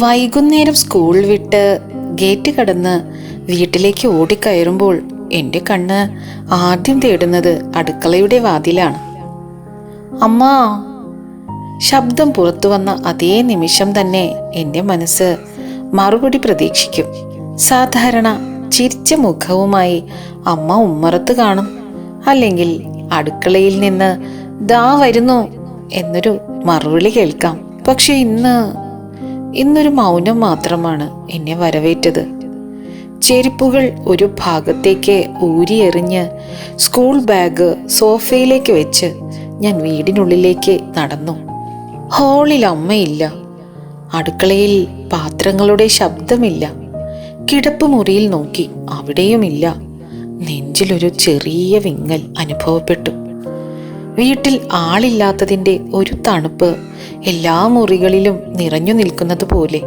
വൈകുന്നേരം സ്കൂൾ വിട്ട് ഗേറ്റ് കടന്ന് വീട്ടിലേക്ക് ഓടിക്കയറുമ്പോൾ എൻ്റെ കണ്ണ് ആദ്യം തേടുന്നത് അടുക്കളയുടെ വാതിലാണ്. അമ്മാ, ശബ്ദം പുറത്തു വന്ന അതേ നിമിഷം തന്നെ എൻ്റെ മനസ്സ് മറുപടി പ്രതീക്ഷിക്കും. സാധാരണ ചിരിച്ച മുഖവുമായി അമ്മ ഉമ്മറത്ത് കാണും, അല്ലെങ്കിൽ അടുക്കളയിൽ നിന്ന് ദാ വരുന്നു എന്നൊരു മറുവിളി കേൾക്കാം. പക്ഷെ ഇന്നൊരു മൗനം മാത്രമാണ് എന്നെ വരവേറ്റത്. ചെരുപ്പുകൾ ഒരു ഭാഗത്തേക്ക് ഊരിയെറിഞ്ഞ് സ്കൂൾ ബാഗ് സോഫയിലേക്ക് വെച്ച് ഞാൻ വീടിനുള്ളിലേക്ക് നടന്നു. ഹാളിൽ അമ്മയില്ല, അടുക്കളയിൽ പാത്രങ്ങളുടെ ശബ്ദമില്ല. കിടപ്പ് മുറിയിൽ നോക്കി, അവിടെയുമില്ല. നെഞ്ചിലൊരു ചെറിയ വിങ്ങൽ അനുഭവപ്പെട്ടു. വീട്ടിൽ ആളില്ലാത്തതിൻ്റെ ഒരു തണുപ്പ് എല്ലാ മുറികളിലും നിറഞ്ഞു നിൽക്കുന്നത് പോലെ.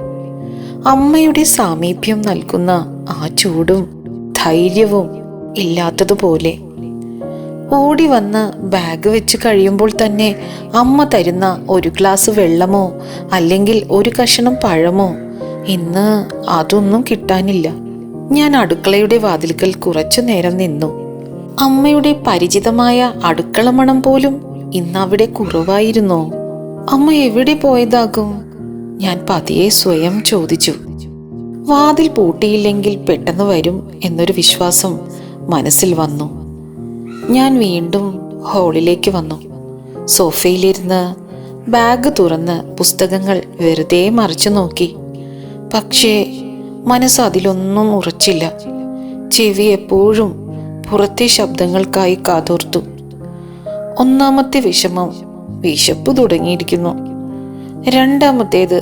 അമ്മയുടെ സാമീപ്യം നൽകുന്ന ആ ചൂടും ധൈര്യവും ഇല്ലാത്തതുപോലെ. ഓടി വന്ന് ബാഗ് വെച്ച് കഴിയുമ്പോൾ തന്നെ അമ്മ തരുന്ന ഒരു ഗ്ലാസ് വെള്ളമോ അല്ലെങ്കിൽ ഒരു കഷണം പഴമോ, ഇന്ന് അതൊന്നും കിട്ടാനില്ല. ഞാൻ അടുക്കളയുടെ വാതിൽക്കൽ കുറച്ചു നേരം നിന്നു. അമ്മയുടെ പരിചിതമായ അടുക്കള മണം പോലും ഇന്നവിടെ കുറവായിരുന്നോ? അമ്മ എവിടെ പോയതാകും? ഞാൻ പതിയെ സ്വയം ചോദിച്ചു. വാതിൽ പൂട്ടിയില്ലെങ്കിൽ പെട്ടെന്ന് വരും എന്നൊരു വിശ്വാസം മനസ്സിൽ വന്നു. ഞാൻ വീണ്ടും ഹാളിലേക്ക് വന്നു. സോഫയിലിരുന്ന് ബാഗ് തുറന്ന് പുസ്തകങ്ങൾ വെറുതെ മറിച്ചു നോക്കി. പക്ഷേ മനസ്സ് അതിലൊന്നും ഉറച്ചില്ല. ചെവി എപ്പോഴും പുറത്തെ ശബ്ദങ്ങൾക്കായി കാതോർത്തു. ഒന്നാമത്തെ വിഷമം, വിശപ്പ് തുടങ്ങിയിരിക്കുന്നു. രണ്ടാമത്തേത്,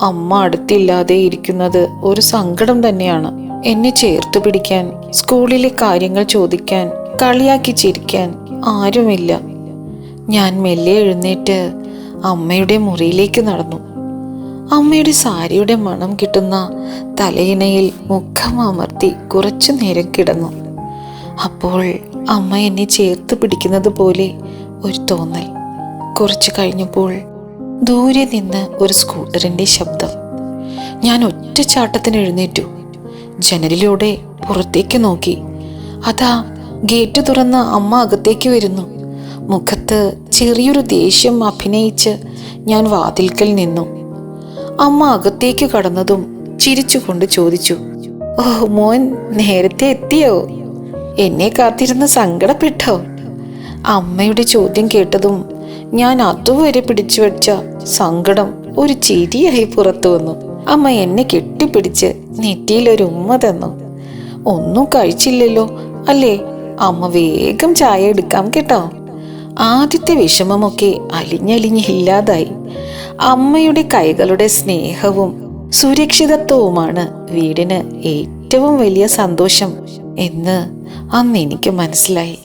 അമ്മ അടുത്തില്ലാതെ ഇരിക്കുന്നത് ഒരു സങ്കടം തന്നെയാണ്. എന്നെ ചേർത്ത് പിടിക്കാൻ, സ്കൂളിലെ കാര്യങ്ങൾ ചോദിക്കാൻ, കളിയാക്കി ചിരിക്കാൻ ആരുമില്ല. ഞാൻ മെല്ലെ എഴുന്നേറ്റ് അമ്മയുടെ മുറിയിലേക്ക് നടന്നു. അമ്മയുടെ സാരിയുടെ മണം കിട്ടുന്ന തലയിണയിൽ മുഖം അമർത്തി കുറച്ചു നേരം കിടന്നു. അപ്പോൾ അമ്മ എന്നെ ചേർത്ത് പിടിക്കുന്നത് പോലെ ഒരു തോന്നൽ. കുറച്ചു കഴിഞ്ഞപ്പോൾ ദൂരെ നിന്ന് ഒരു സ്കൂട്ടറിൻ്റെ ശബ്ദം. ഞാൻ ഒറ്റ ചാട്ടത്തിന് എഴുന്നേറ്റു. ജനലിലൂടെ പുറത്തേക്ക് നോക്കി. അതാ ഗേറ്റ് തുറന്ന അമ്മ അകത്തേക്ക് വരുന്നു. മുഖത്ത് ചെറിയൊരു ദേഷ്യം അഭിനയിച്ച് ഞാൻ വാതിൽക്കൽ നിന്നു. അമ്മ അകത്തേക്ക് കടന്നതും ചിരിച്ചുകൊണ്ട് ചോദിച്ചു, ഓ മോൻ, നേരത്തെ എത്തിയോ? എന്നെ കാത്തിരുന്ന് സങ്കടപ്പെട്ടോ? അമ്മയുടെ ചോദ്യം കേട്ടതും ഞാൻ അതുവരെ പിടിച്ചു വെച്ച സങ്കടം ഒരു ചിരിയായി പുറത്തു വന്നു. അമ്മ എന്നെ കെട്ടിപ്പിടിച്ച് നെറ്റിയിലൊരു ഉമ്മ തന്നു. ഒന്നും കഴിച്ചില്ലല്ലോ അല്ലേ? അമ്മ വേഗം ചായ എടുക്കാം കേട്ടോ. ആദ്യത്തെ വിഷമമൊക്കെ അലിഞ്ഞലിഞ്ഞില്ലാതായി. അമ്മയുടെ കൈകളുടെ സ്നേഹവും സുരക്ഷിതത്വവുമാണ് വീടിന് ഏറ്റവും വലിയ സന്തോഷം എന്ന് അന്ന് എനിക്ക് മനസ്സിലായി.